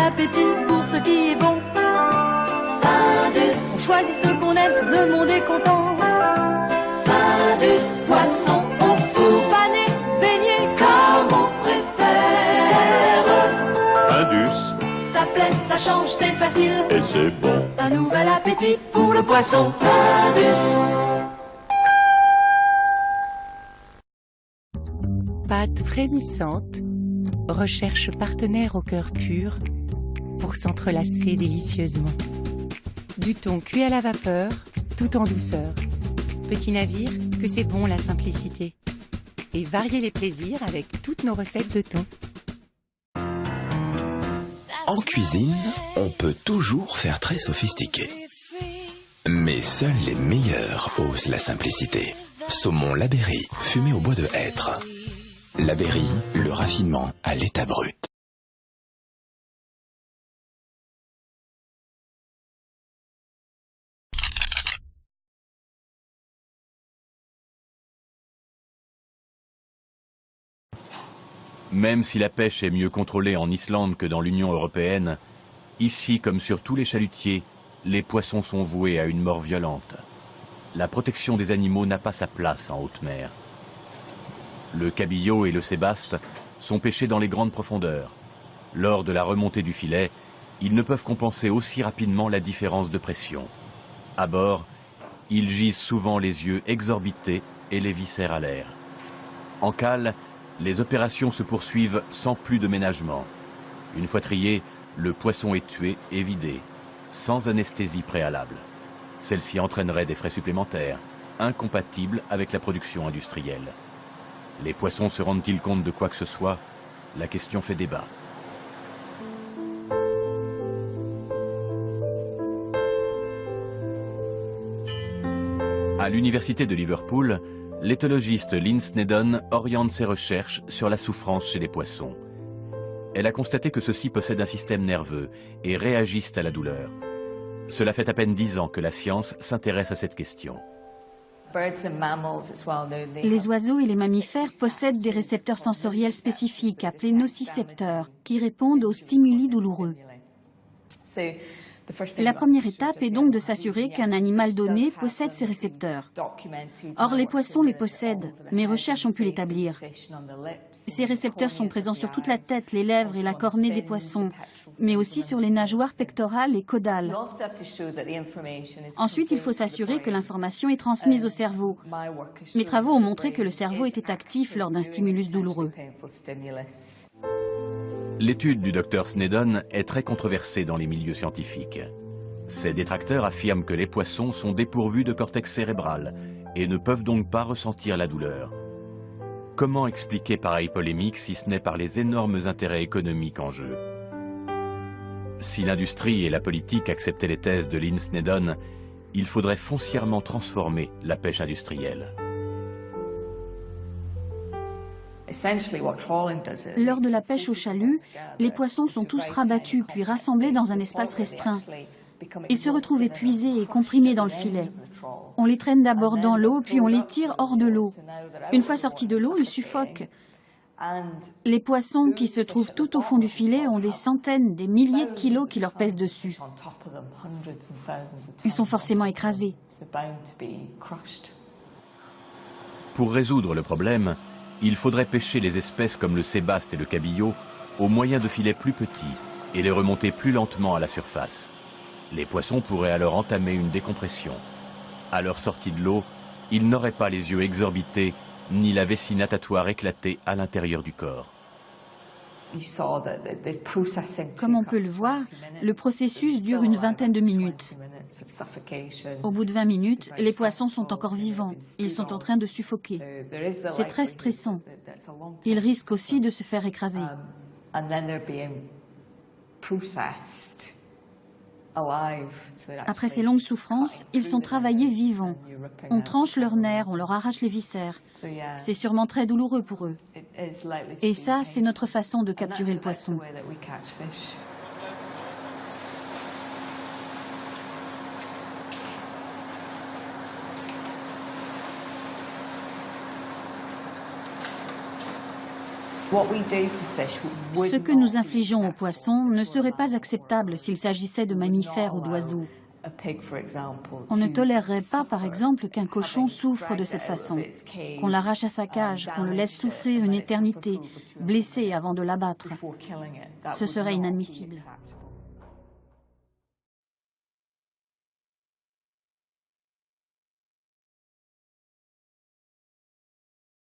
appétit pour ce qui est bon. Findus, on choisit ce qu'on aime, tout le monde est content. Findus, poisson au four, pané, beignet, comme on préfère. Findus, Ça plaît, ça change, c'est facile. et c'est bon. Un nouvel appétit pour le poisson. Findus. Pâte frémissante, recherche partenaire au cœur pur pour s'entrelacer délicieusement. Du thon cuit à la vapeur, tout en douceur. Petit navire, que c'est bon la simplicité. Et varier les plaisirs avec toutes nos recettes de thon. En cuisine, on peut toujours faire très sophistiqué. Mais seuls les meilleurs osent la simplicité. Saumon Labéry, fumé au bois de hêtre. Labéry, le raffinement à l'état brut. Même si la pêche est mieux contrôlée en Islande que dans l'Union européenne, ici comme sur tous les chalutiers, les poissons sont voués à une mort violente. La protection des animaux n'a pas sa place en haute mer. Le cabillaud et le sébaste sont pêchés dans les grandes profondeurs. Lors de la remontée du filet, ils ne peuvent compenser aussi rapidement la différence de pression. À bord, ils gisent souvent les yeux exorbités et les viscères à l'air. En cale, les opérations se poursuivent sans plus de ménagement. Une fois trié, le poisson est tué et vidé, sans anesthésie préalable. Celle-ci entraînerait des frais supplémentaires, incompatibles avec la production industrielle. Les poissons se rendent-ils compte de quoi que ce soit? La question fait débat. À l'université de Liverpool, l'éthologiste Lynn Snedden oriente ses recherches sur la souffrance chez les poissons. Elle a constaté que ceux-ci possèdent un système nerveux et réagissent à la douleur. Cela fait à peine 10 ans que la science s'intéresse à cette question. Les oiseaux et les mammifères possèdent des récepteurs sensoriels spécifiques appelés nocicepteurs qui répondent aux stimuli douloureux. La première étape est donc de s'assurer qu'un animal donné possède ces récepteurs. Or, les poissons les possèdent. Mes recherches ont pu l'établir. Ces récepteurs sont présents sur toute la tête, les lèvres et la cornée des poissons, mais aussi sur les nageoires pectorales et caudales. Ensuite, il faut s'assurer que l'information est transmise au cerveau. Mes travaux ont montré que le cerveau était actif lors d'un stimulus douloureux. L'étude du Dr Snedden est très controversée dans les milieux scientifiques. Ses détracteurs affirment que les poissons sont dépourvus de cortex cérébral et ne peuvent donc pas ressentir la douleur. Comment expliquer pareille polémique si ce n'est par les énormes intérêts économiques en jeu? Si l'industrie et la politique acceptaient les thèses de Lynn Snedden, il faudrait foncièrement transformer la pêche industrielle. Lors de la pêche au chalut, les poissons sont tous rabattus puis rassemblés dans un espace restreint. Ils se retrouvent épuisés et comprimés dans le filet. On les traîne d'abord dans l'eau, puis on les tire hors de l'eau. Une fois sortis de l'eau, ils suffoquent. Les poissons qui se trouvent tout au fond du filet ont des centaines, des milliers de kilos qui leur pèsent dessus. Ils sont forcément écrasés. Pour résoudre le problème, il faudrait pêcher les espèces comme le sébaste et le cabillaud au moyen de filets plus petits et les remonter plus lentement à la surface. Les poissons pourraient alors entamer une décompression. À leur sortie de l'eau, ils n'auraient pas les yeux exorbités ni la vessie natatoire éclatée à l'intérieur du corps. Comme on peut le voir, le processus dure une vingtaine de minutes. Au bout de 20 minutes, les poissons sont encore vivants. Ils sont en train de suffoquer. C'est très stressant. Ils risquent aussi de se faire écraser. Après ces longues souffrances, ils sont travaillés vivants. On tranche leurs nerfs, on leur arrache les viscères. C'est sûrement très douloureux pour eux. Et ça, c'est notre façon de capturer le poisson. Ce que nous infligeons aux poissons ne serait pas acceptable s'il s'agissait de mammifères ou d'oiseaux. On ne tolérerait pas, par exemple, qu'un cochon souffre de cette façon, qu'on l'arrache à sa cage, qu'on le laisse souffrir une éternité, blessé avant de l'abattre. Ce serait inadmissible.